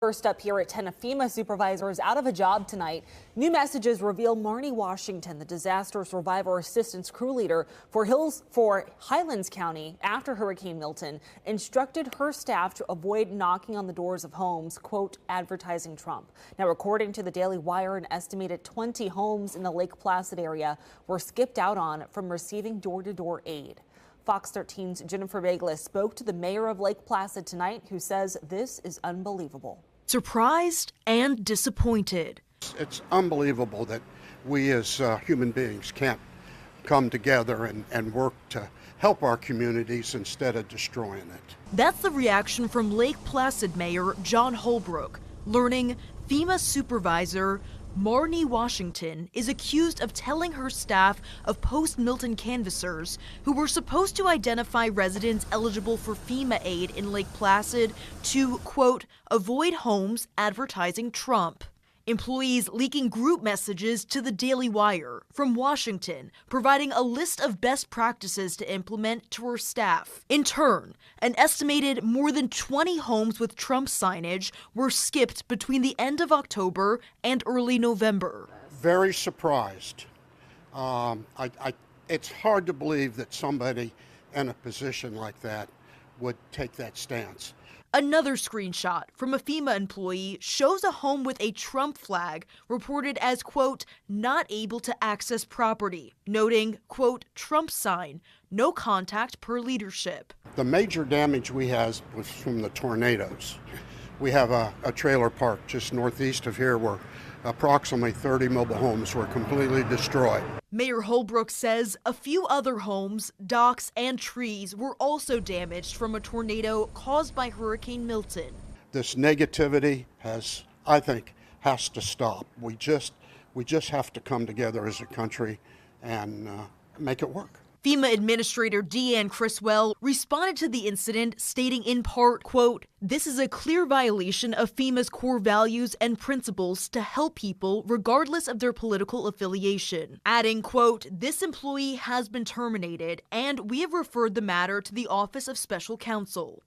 First up here at 10, a FEMA supervisor is out of a job tonight. New messages reveal Marnie Washington, the disaster survivor assistance crew leader for Highlands County after Hurricane Milton, instructed her staff to avoid knocking on the doors of homes, quote, advertising Trump. Now, according to the Daily Wire, an estimated 20 homes in the Lake Placid area were skipped out on from receiving door-to-door aid. Fox 13's Jennifer Beglis spoke to the mayor of Lake Placid tonight, who says this is unbelievable. Surprised and disappointed. It's unbelievable that we as human beings can't come together and work to help our communities instead of destroying it. That's the reaction from Lake Placid Mayor John Holbrook, learning FEMA supervisor Marnie Washington is accused of telling her staff of post-Milton canvassers who were supposed to identify residents eligible for FEMA aid in Lake Placid to, quote, avoid homes advertising Trump. Employees leaking group messages to the Daily Wire from Washington, providing a list of best practices to implement to her staff. In turn, an estimated more than 20 homes with Trump signage were skipped between the end of October and early November. Very surprised. It's hard to believe that somebody in a position like that would take that stance. Another screenshot from a FEMA employee shows a home with a Trump flag reported as, quote, not able to access property, noting, quote, Trump sign, no contact per leadership. The major damage we had was from the tornadoes. We have a trailer park just northeast of here where approximately 30 mobile homes were completely destroyed. Mayor Holbrook says a few other homes, docks, and trees were also damaged from a tornado caused by Hurricane Milton. This negativity has to stop. We just have to come together as a country and make it work. FEMA Administrator Deanne Criswell responded to the incident, stating in part, quote, this is a clear violation of FEMA's core values and principles to help people regardless of their political affiliation. Adding, quote, this employee has been terminated and we have referred the matter to the Office of Special Counsel.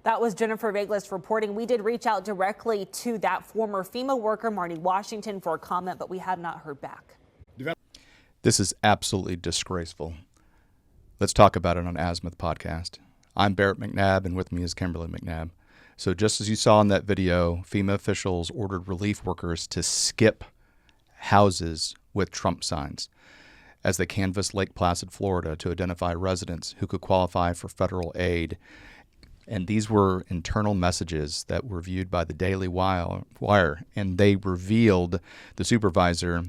That was Jennifer Beglis reporting. We did reach out directly to that former FEMA worker, Marnie Washington, for a comment, but we have not heard back. This is absolutely disgraceful. Let's talk about it on Azimuth Podcast. I'm Barrett McNabb, and with me is Kimberly McNabb. So just as you saw in that video, FEMA officials ordered relief workers to skip houses with Trump signs as they canvassed Lake Placid, Florida, to identify residents who could qualify for federal aid. And these were internal messages that were viewed by the Daily Wire, and they revealed the supervisor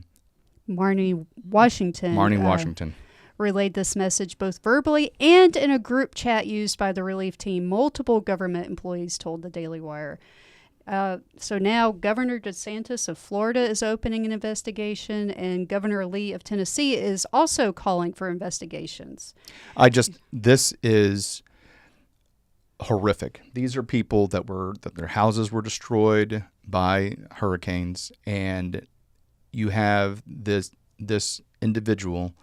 Marnie Washington relayed this message both verbally and in a group chat used by the relief team. Multiple government employees told the Daily Wire. So now Governor DeSantis of Florida is opening an investigation, and Governor Lee of Tennessee is also calling for investigations. This is horrific. These are people that their houses were destroyed by hurricanes, and you have this individual,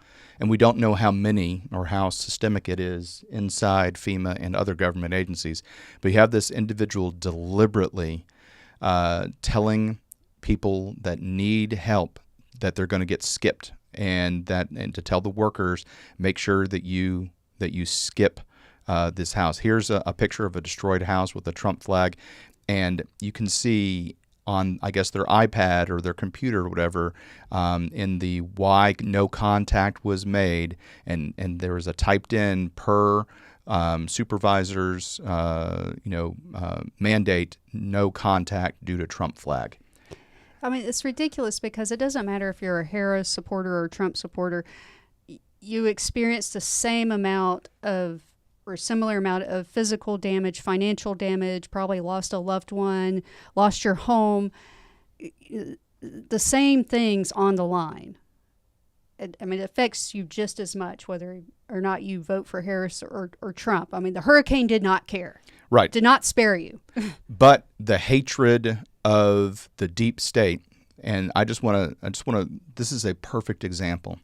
and we don't know how many or how systemic it is inside FEMA and other government agencies, but you have this individual deliberately telling people that need help that they're going to get skipped, and to tell the workers, make sure that you skip this house. Here's a picture of a destroyed house with a Trump flag, and you can see on, I guess, their iPad or their computer or whatever, in the why no contact was made, and there was a typed in per supervisor's mandate, no contact due to Trump flag. I mean, it's ridiculous because it doesn't matter if you're a Harris supporter or a Trump supporter. You experience the same amount of or similar amount of physical damage, financial damage, probably lost a loved one, lost your home, the same things on the line. It affects you just as much whether or not you vote for Harris or Trump. I mean, the hurricane did not care. Right. Did not spare you. But the hatred of the deep state, and I just want to, this is a perfect example.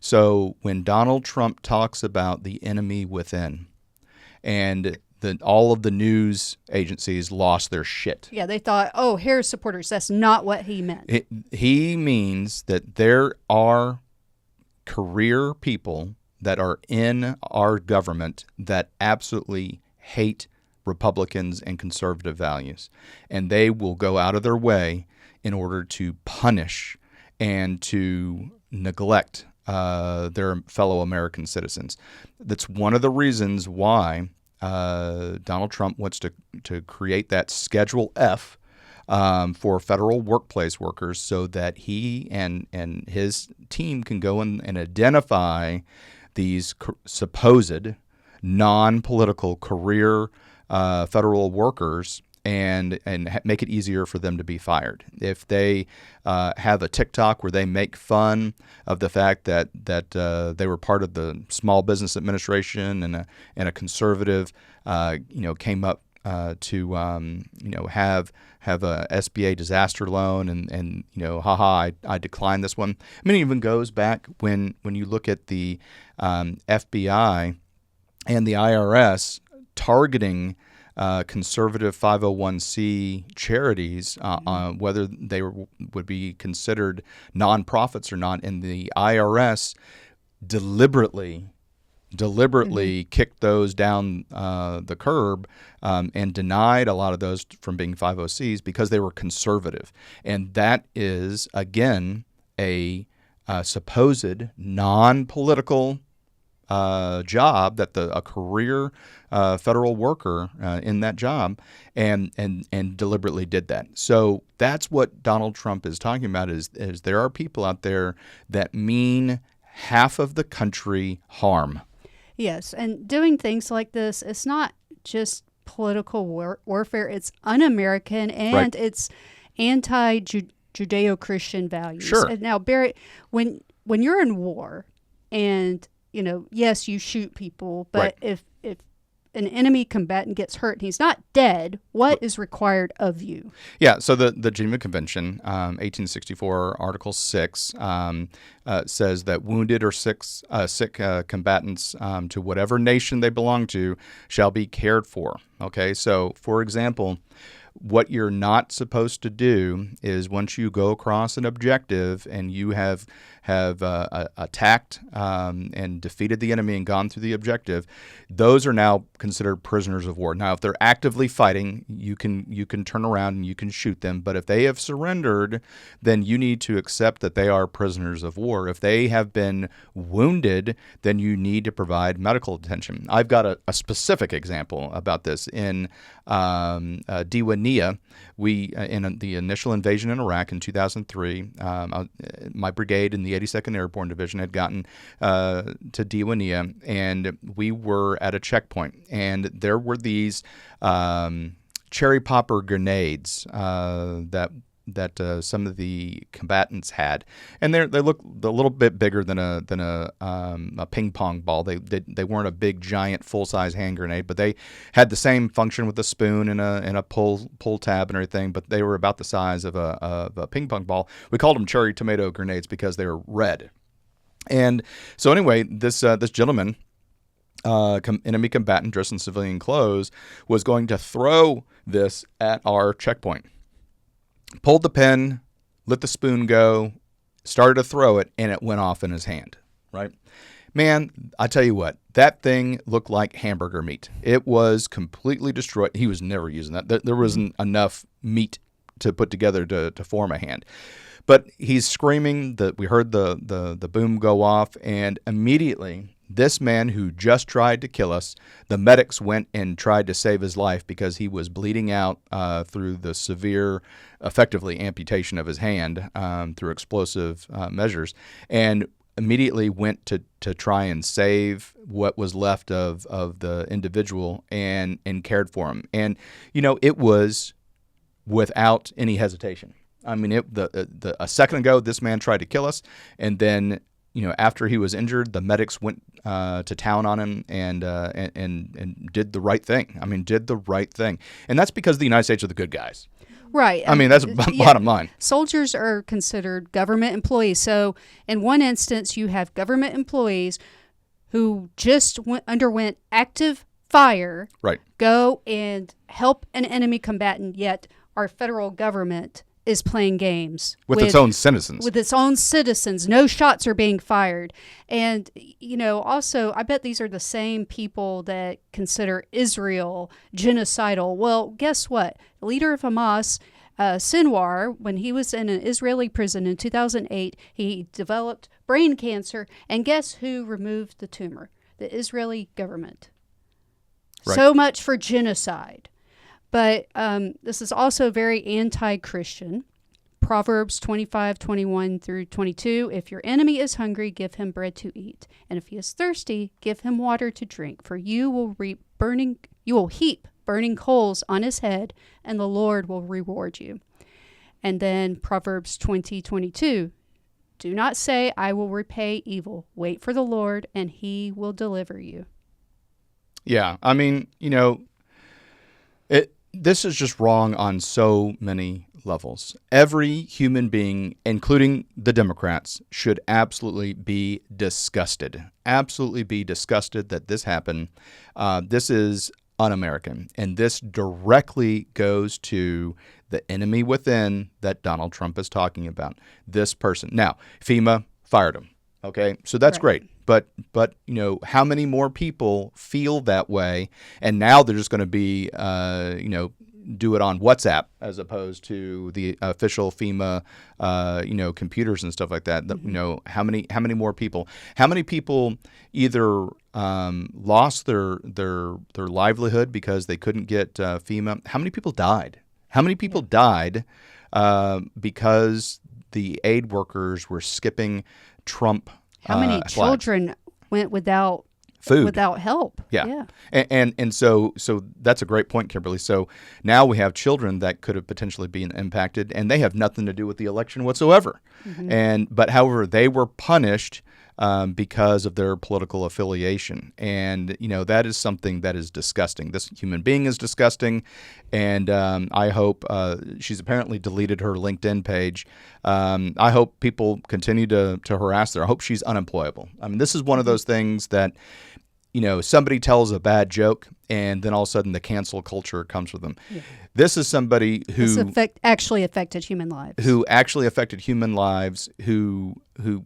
So when Donald Trump talks about the enemy within, and all of the news agencies lost their shit. Yeah, they thought, oh, Harris supporters. That's not what he meant. He means that there are career people that are in our government that absolutely hate Republicans and conservative values, and they will go out of their way in order to punish and to neglect their fellow American citizens. That's one of the reasons why Donald Trump wants to create that Schedule F for federal workplace workers, so that he and his team can go in and identify these supposed non-political career federal workers and make it easier for them to be fired. If they have a TikTok where they make fun of the fact that they were part of the Small Business Administration and a conservative, came up to have a SBA disaster loan and I declined this one. I mean, it even goes back when you look at the FBI and the IRS targeting conservative 501c charities, whether they would be considered nonprofits or not, and the IRS deliberately kicked those down the curb and denied a lot of those from being 50Cs because they were conservative. And that is, again, a supposed non-political job that a career federal worker in that job and deliberately did that. So that's what Donald Trump is talking about is there are people out there that mean half of the country harm. Yes, and doing things like this, it's not just political warfare, it's un-American and Right. it's anti-Judeo-Christian values. Sure. And now, Barry, when you're in war and, yes, you shoot people, but Right. if an enemy combatant gets hurt and he's not dead, what is required of you? Yeah, so the Geneva Convention, 1864, Article 6, says that wounded or sick combatants to whatever nation they belong to shall be cared for. Okay, so for example, what you're not supposed to do is once you go across an objective and you have attacked and defeated the enemy and gone through the objective, those are now considered prisoners of war. Now, if they're actively fighting, you can turn around and you can shoot them. But if they have surrendered, then you need to accept that they are prisoners of war. If they have been wounded, then you need to provide medical attention. I've got a specific example about this in Diwania. We in the initial invasion in Iraq in 2003, my brigade in the 82nd Airborne Division had gotten to Diwania, and we were at a checkpoint, and there were these cherry popper grenades that some of the combatants had, and they look a little bit bigger than a ping pong ball. They weren't a big giant full size hand grenade, but they had the same function with a spoon and a pull tab and everything. But they were about the size of a ping pong ball. We called them cherry tomato grenades because they were red. And so anyway, this gentleman, enemy combatant dressed in civilian clothes, was going to throw this at our checkpoint. Pulled the pin, let the spoon go, started to throw it, and it went off in his hand, right? Man, I tell you what, that thing looked like hamburger meat. It was completely destroyed. He was never using that. There wasn't enough meat to put together to form a hand. But he's screaming. We heard the boom go off, and immediately this man who just tried to kill us, the medics went and tried to save his life because he was bleeding out through the severe, effectively amputation of his hand through explosive measures, and immediately went to try and save what was left of the individual and cared for him. And, it was without any hesitation. I mean, a second ago, this man tried to kill us, and then, after he was injured, the medics went to town on him and did the right thing. I mean, did the right thing, and that's because the United States are the good guys. Right. I mean, that's bottom line. Soldiers are considered government employees. So in one instance, you have government employees who just underwent active fire, Right. go and help an enemy combatant, yet our federal government is playing games With its own citizens. With its own citizens. No shots are being fired. And, also, I bet these are the same people that consider Israel genocidal. Well, guess what? The leader of Hamas, Sinwar, when he was in an Israeli prison in 2008, he developed brain cancer. And guess who removed the tumor? The Israeli government. Right. So much for genocide. But this is also very anti-Christian. Proverbs 25:21 through 22. If your enemy is hungry, give him bread to eat. And if he is thirsty, give him water to drink. For you will heap burning coals on his head, and the Lord will reward you. And then Proverbs 20:22. Do not say, I will repay evil. Wait for the Lord, and he will deliver you. Yeah. I mean, this is just wrong on so many levels. Every human being, including the Democrats, should absolutely be disgusted. Absolutely be disgusted that this happened. This is un-American, and this directly goes to the enemy within that Donald Trump is talking about. This person. Now, FEMA fired him. Okay, so that's great. But how many more people feel that way? And now they're just going to be, do it on WhatsApp as opposed to the official FEMA, computers and stuff like that. Mm-hmm. How many more people? How many people either lost their livelihood because they couldn't get FEMA? How many people died? How many people died because the aid workers were skipping Trump? How many children went without food, without help? Yeah. And so that's a great point, Kimberly. So now we have children that could have potentially been impacted, and they have nothing to do with the election whatsoever. Mm-hmm. But however, they were punished because of their political affiliation. And, that is something that is disgusting. This human being is disgusting. And I hope she's apparently deleted her LinkedIn page. I hope people continue to harass her. I hope she's unemployable. I mean, this is one of those things that, somebody tells a bad joke and then all of a sudden the cancel culture comes with them. Yeah. This is somebody who actually affected human lives. Who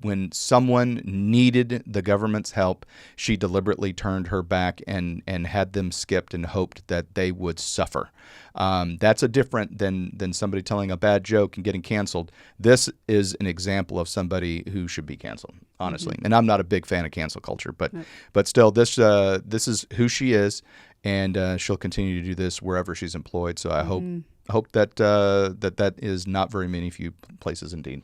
when someone needed the government's help, she deliberately turned her back and had them skipped and hoped that they would suffer. That's a different than somebody telling a bad joke and getting canceled. This is an example of somebody who should be canceled, honestly. Mm-hmm. And I'm not a big fan of cancel culture, but still, this is who she is, and she'll continue to do this wherever she's employed. So I hope that that is not very many few places indeed.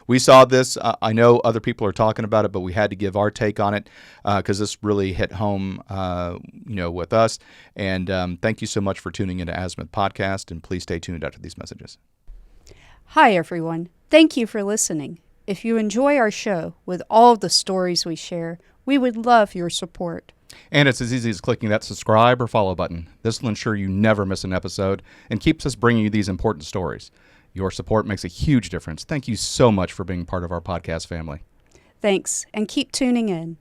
We saw this. I know other people are talking about it, but we had to give our take on it because this really hit home, with us. And thank you so much for tuning into Azimuth Podcast, and please stay tuned after these messages. Hi, everyone. Thank you for listening. If you enjoy our show with all the stories we share, we would love your support. And it's as easy as clicking that subscribe or follow button. This will ensure you never miss an episode and keeps us bringing you these important stories. Your support makes a huge difference. Thank you so much for being part of our podcast family. Thanks, and keep tuning in.